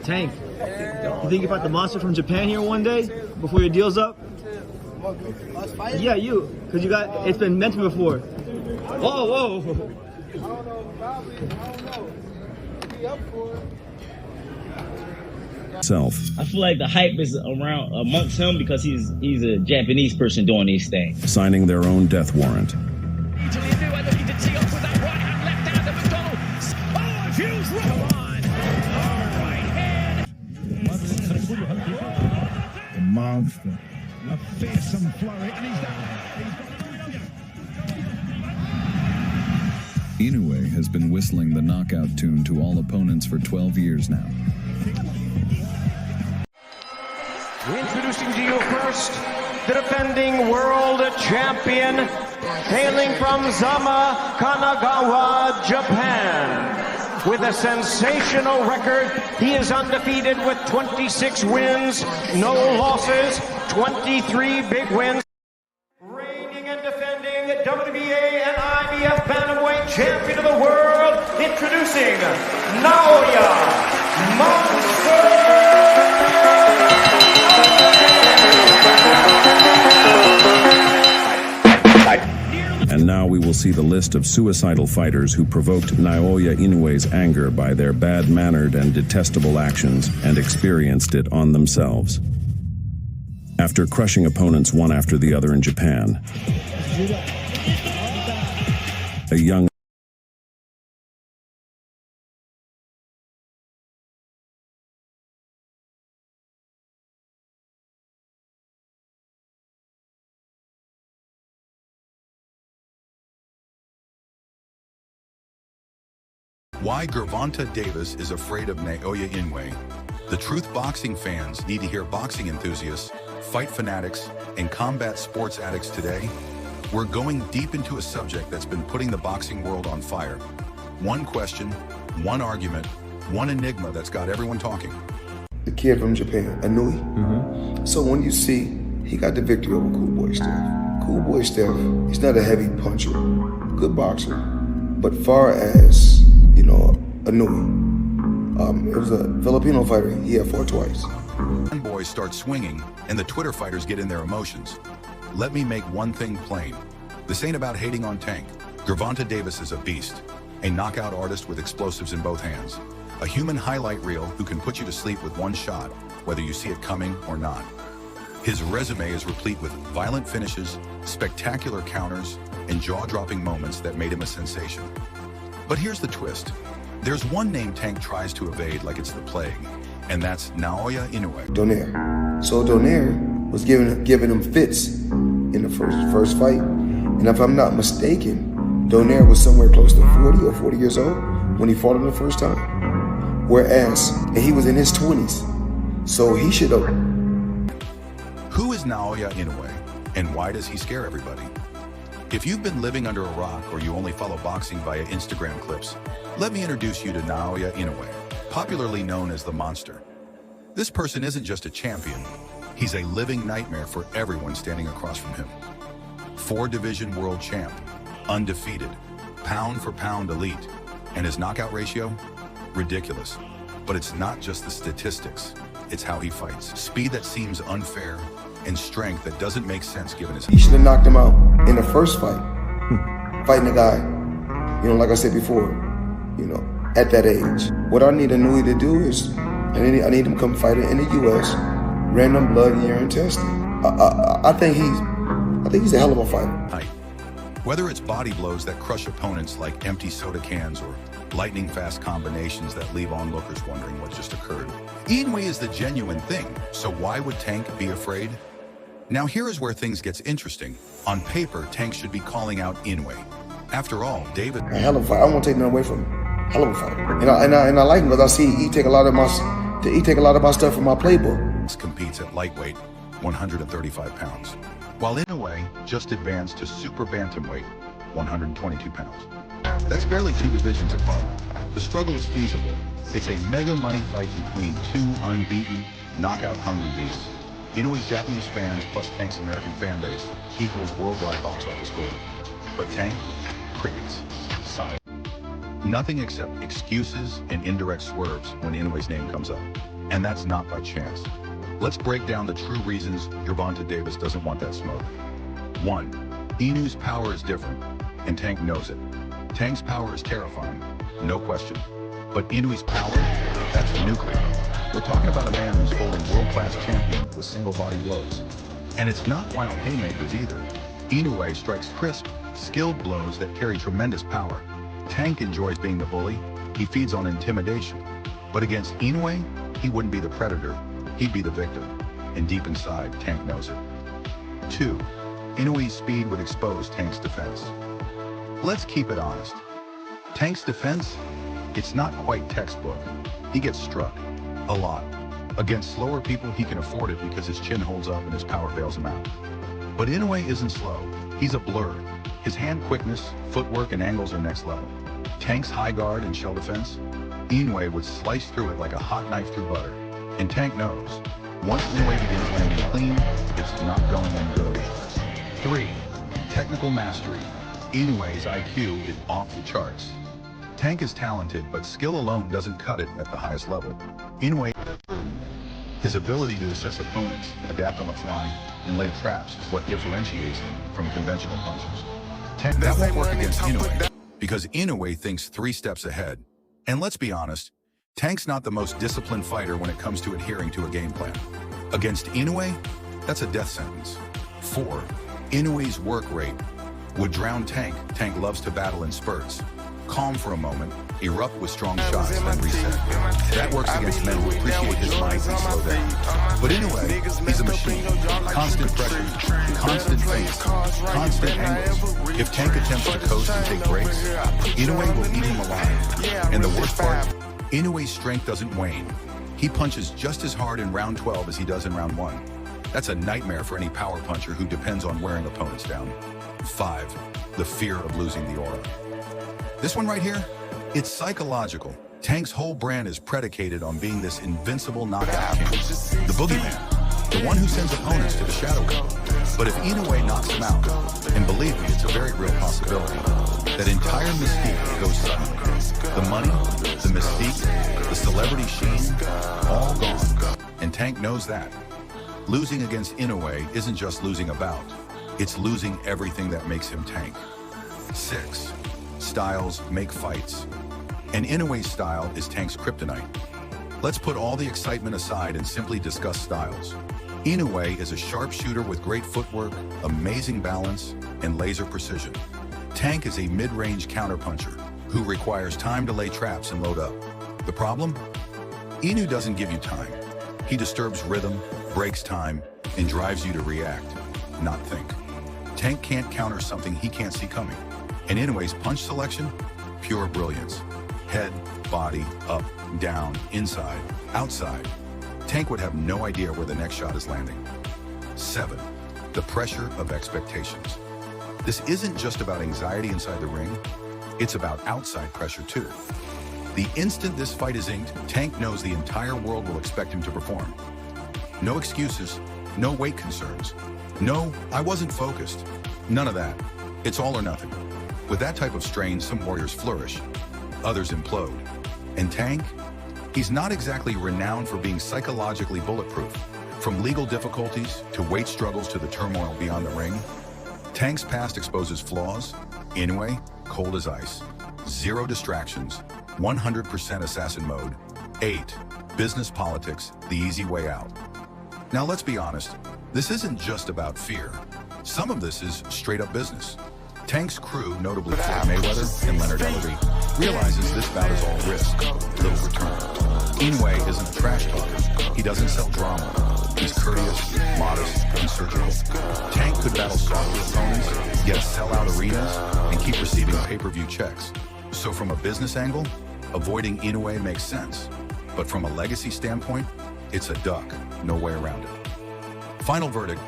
Tank, you think about the monster from Japan here one day before your deal's up? Yeah, you, because it's been mentioned before. Whoa, whoa. I feel like the hype is around amongst him because he's a Japanese person doing these things. Signing their own death warrant. The monster. A fearsome flurry, and he's down. Inoue has been whistling the knockout tune to all opponents for 12 years now. Introducing to you first, the defending world champion, hailing from Zama, Kanagawa, Japan. With a sensational record, he is undefeated with 26 wins, no losses, 23 big wins. Reigning and defending WBA and IBF Bantamweight champion of the world, introducing Naoya And now we will see the list of suicidal fighters who provoked Naoya Inoue's anger by their bad-mannered and detestable actions and experienced it on themselves. After crushing opponents one after the other in Japan, a young Why Gervonta Davis is afraid of Naoya Inoue. The truth boxing fans need to hear boxing enthusiasts, fight fanatics, and combat sports addicts today. We're going deep into a subject that's been putting the boxing world on fire. One question, one argument, one enigma that's got everyone talking. The kid from Japan, Inoue. So when you see, he got the victory over Cool Boy Steph. Cool Boy Steph, he's not a heavy puncher, good boxer. But far as, Inoue, it was a Filipino fighter, he had fought twice. Boys start swinging, and the Twitter fighters get in their emotions. Let me make one thing plain. This ain't about hating on Tank. Gervonta Davis is a beast, a knockout artist with explosives in both hands. A human highlight reel who can put you to sleep with one shot, whether you see it coming or not. His resume is replete with violent finishes, spectacular counters, and jaw-dropping moments that made him a sensation. But here's the twist. There's one name Tank tries to evade like it's the plague, and that's Naoya Inoue. Donaire. So Donaire was giving him fits in the first fight. And if I'm not mistaken, Donaire was somewhere close to 40 or 40 years old when he fought him the first time. Whereas, and he was in his 20s. So he should have. Who is Naoya Inoue, and why does he scare everybody? If you've been living under a rock or you only follow boxing via Instagram clips, let me introduce you to Naoya Inoue, popularly known as the Monster. This person isn't just a champion, he's a living nightmare for everyone standing across from him. 4-division world champ, undefeated, pound-for-pound elite, and his knockout ratio? Ridiculous. But it's not just the statistics, it's how he fights. Speed that seems unfair, and strength that doesn't make sense given his... He should have knocked him out in the first fight. Fighting a guy, like I said before, at that age. What I need Inoue to do is, I need him to come fight in the U.S., random blood, urine testing. I think he's a hell of a fighter. Whether it's body blows that crush opponents like empty soda cans or lightning-fast combinations that leave onlookers wondering what just occurred, Inoue is the genuine thing, so why would Tank be afraid? Now here is where things gets interesting. On paper, Tank should be calling out Inoue. After all, David... A hell of a fight. I won't take nothing away from him. Hell of a fighter. And I like him because I see he take a lot of my stuff from my playbook. Competes at lightweight, 135 pounds, while Inoue just advanced to super bantamweight, 122 pounds. That's barely 2 divisions apart. The struggle is feasible. It's a mega money fight between 2 unbeaten, knockout-hungry beasts. Inoue's Japanese fans plus Tank's American fan base equals worldwide box office gold. But Tank, crickets, silent. Nothing except excuses and indirect swerves when Inoue's name comes up. And that's not by chance. Let's break down the true reasons Gervonta Davis doesn't want that smoke. 1. Inoue's power is different, and Tank knows it. Tank's power is terrifying, no question. But Inoue's power, that's nuclear. We're talking about a man who's holding world-class champion with single-body blows. And it's not wild haymakers either. Inoue strikes crisp, skilled blows that carry tremendous power. Tank enjoys being the bully. He feeds on intimidation. But against Inoue, he wouldn't be the predator. He'd be the victim. And deep inside, Tank knows it. 2. Inoue's speed would expose Tank's defense. Let's keep it honest. Tank's defense? It's not quite textbook. He gets struck. A lot. Against slower people, he can afford it because his chin holds up and his power bails him out. But Inoue isn't slow. He's a blur. His hand quickness, footwork, and angles are next level. Tank's high guard and shell defense? Inoue would slice through it like a hot knife through butter. And Tank knows. Once Inoue begins landing clean, it's not going in good. 3. Technical mastery. Inoue's IQ is off the charts. Tank is talented, but skill alone doesn't cut it at the highest level. Inoue, his ability to assess opponents, adapt on the fly, and lay traps is what differentiates him from conventional punchers. That won't work against Inoue, because Inoue thinks 3 steps ahead. And let's be honest, Tank's not the most disciplined fighter when it comes to adhering to a game plan. Against Inoue, that's a death sentence. 4. Inoue's work rate would drown Tank. Tank loves to battle in spurts. Calm for a moment, erupt with strong shots, then reset. That works against men who appreciate his might and slow down. But Inoue, he's a machine. Constant pressure, constant feints, constant angles. If Tank attempts to coast and take breaks, Inoue will eat him alive. And the worst part, Inoue's strength doesn't wane. He punches just as hard in round 12 as he does in round 1. That's a nightmare for any power puncher who depends on wearing opponents down. 5. The fear of losing the aura. This one right here, it's psychological. Tank's whole brand is predicated on being this invincible knockout king. The boogeyman, the one who sends opponents to the shadow realm. But if Inoue knocks him out, and believe me, it's a very real possibility, that entire mystique goes suddenly. The money, the mystique, the celebrity sheen, all gone. And Tank knows that. Losing against Inoue isn't just losing a bout, it's losing everything that makes him Tank. 6. Styles make fights. And Inoue's style is Tank's kryptonite. Let's put all the excitement aside and simply discuss styles. Inoue is a sharpshooter with great footwork, amazing balance, and laser precision. Tank is a mid-range counterpuncher who requires time to lay traps and load up. The problem? Inoue doesn't give you time. He disturbs rhythm, breaks time, and drives you to react, not think. Tank can't counter something he can't see coming. And Inoue's punch selection? Pure brilliance. Head, body, up, down, inside, outside. Tank would have no idea where the next shot is landing. 7. The pressure of expectations. This isn't just about anxiety inside the ring, it's about outside pressure too. The instant this fight is inked, Tank knows the entire world will expect him to perform. No excuses, no weight concerns. No, I wasn't focused. None of that. It's all or nothing. With that type of strain, some warriors flourish, others implode. And Tank? He's not exactly renowned for being psychologically bulletproof. From legal difficulties to weight struggles to the turmoil beyond the ring, Tank's past exposes flaws. Inoue, cold as ice. 0 distractions, 100% assassin mode. 8. Business politics, the easy way out. Now let's be honest, this isn't just about fear. Some of this is straight up business. Tank's crew, notably Floyd Mayweather and Leonard Ellery, realizes this bout is all risk, little return. Inoue isn't a trash talker. He doesn't sell drama. He's courteous, modest, and surgical. Tank could battle softer opponents, yet sell out arenas, and keep receiving pay-per-view checks. So from a business angle, avoiding Inoue makes sense. But from a legacy standpoint, it's a duck, no way around it. Final verdict,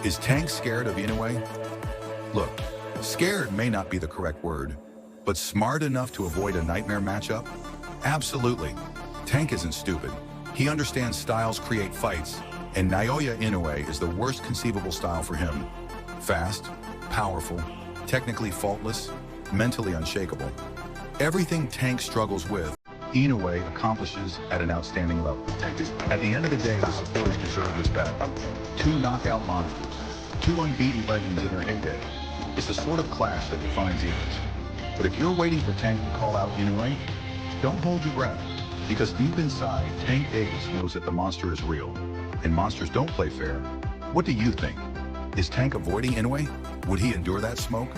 is Tank scared of Inoue? Look, scared may not be the correct word, but smart enough to avoid a nightmare matchup? Absolutely. Tank isn't stupid. He understands styles create fights, and Naoya Inoue is the worst conceivable style for him. Fast, powerful, technically faultless, mentally unshakable. Everything Tank struggles with, Inoue accomplishes at an outstanding level. At the end of the day, the supporters deserve this battle. Two knockout monsters, two unbeaten legends in their heyday. It's the sort of clash that defines eras. But if you're waiting for Tank to call out Inoue, don't hold your breath, because deep inside, Tank Davis knows that the monster is real, and monsters don't play fair. What do you think? Is Tank avoiding Inoue? Would he endure that smoke?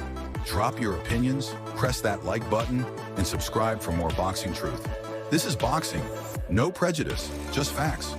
Drop your opinions, press that like button, and subscribe for more boxing truth. This is boxing. No prejudice, just facts.